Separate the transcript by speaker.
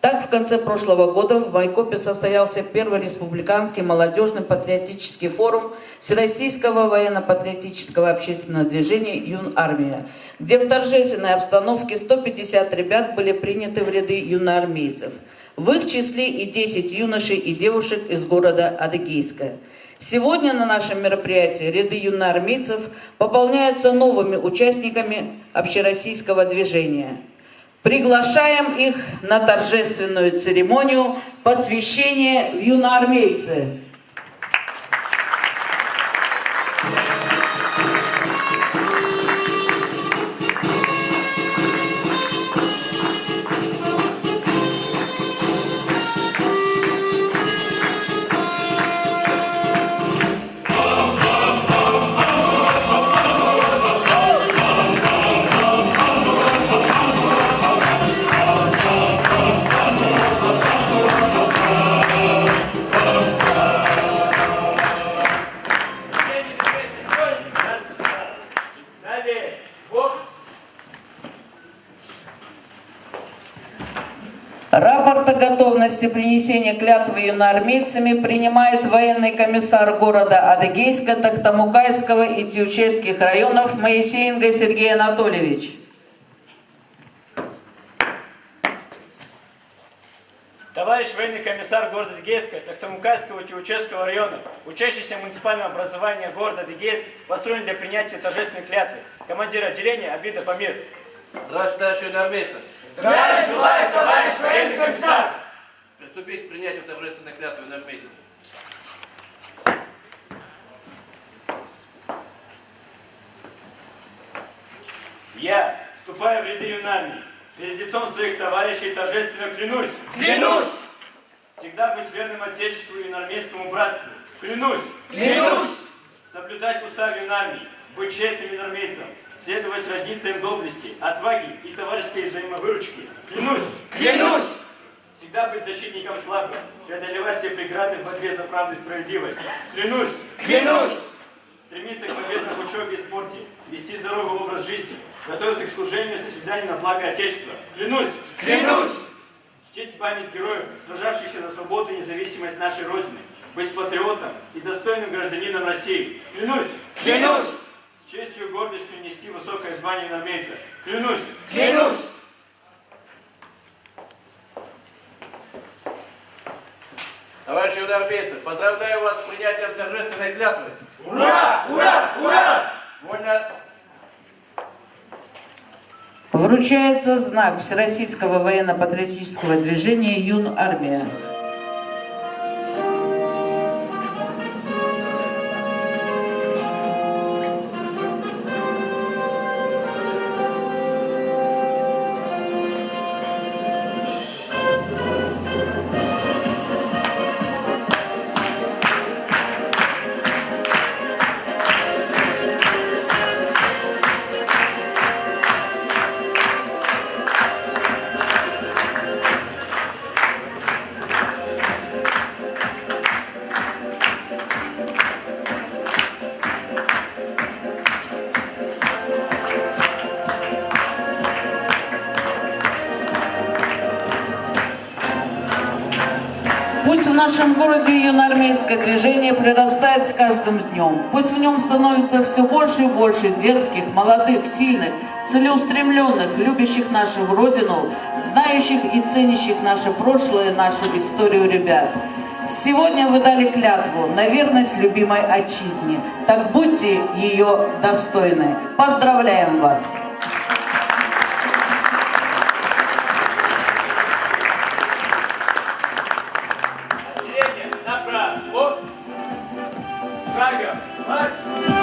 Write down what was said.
Speaker 1: Так, в конце прошлого года в Майкопе состоялся первый республиканский молодежный патриотический форум Всероссийского военно-патриотического общественного движения «Юнармия», где в торжественной обстановке 150 ребят были приняты в ряды юноармейцев. В их числе и 10 юношей и девушек из города Адыгейска. Сегодня на нашем мероприятии ряды юноармейцев пополняются новыми участниками общероссийского движения. Приглашаем их на торжественную церемонию посвящения в юноармейцы. Рапорт о готовности принесения клятвы юноармейцами принимает военный комиссар города Адыгейска, Тохтамукайского и Тиучевских районов Моисеенко Сергей Анатольевич.
Speaker 2: Товарищ военный комиссар города Адыгейска, Тохтамукайского и Тиучевского районов, учащийся муниципального образования города Адыгейск, построен для принятия торжественной клятвы. Командир отделения Абидов Амир.
Speaker 3: Здравствуйте, товарищи юноармейцы!
Speaker 2: Здравия желаю, товарищ военный комиссар!
Speaker 3: Приступить к принятию торжественной клятвы юноармейцев.
Speaker 2: Я, вступая в ряды юнармии, перед лицом своих товарищей торжественно клянусь.
Speaker 4: Клянусь!
Speaker 2: Всегда быть верным Отечеству и юноармейскому братству. Клянусь!
Speaker 4: Клянусь!
Speaker 2: Соблюдать устав юнармии, быть честным юноармейцем, следовать традициям доблести, отваги и товарищеской взаимовыручки. Клянусь!
Speaker 4: Клянусь!
Speaker 2: Всегда быть защитником слабых, преодолевать все преграды в борьбе за правду и справедливость. Клянусь!
Speaker 4: Клянусь!
Speaker 2: Стремиться к победам в учебе и спорте, вести здоровый образ жизни, готовиться к служению и созиданию на благо Отечества. Клянусь!
Speaker 4: Клянусь!
Speaker 2: Чтить память героев, сражавшихся за свободу и независимость нашей Родины, быть патриотом и достойным гражданином России. Клянусь!
Speaker 4: Клянусь!
Speaker 2: С честью и гордостью нести высокое звание юноармейца. Клянусь!
Speaker 4: Клянусь!
Speaker 3: Товарищи юноармейцы, поздравляю вас с принятием торжественной клятвы.
Speaker 4: Ура! Ура! Ура!
Speaker 3: Вольно.
Speaker 1: Вручается знак Всероссийского военно-патриотического движения «Юнармия». Пусть в нашем городе юноармейское движение прирастает с каждым днем. Пусть в нем становится все больше и больше дерзких, молодых, сильных, целеустремленных, любящих нашу Родину, знающих и ценящих наше прошлое, нашу историю ребят. Сегодня вы дали клятву на верность любимой отчизне. Так будьте ее достойны. Поздравляем вас!
Speaker 2: Направо. Шагом. Марш.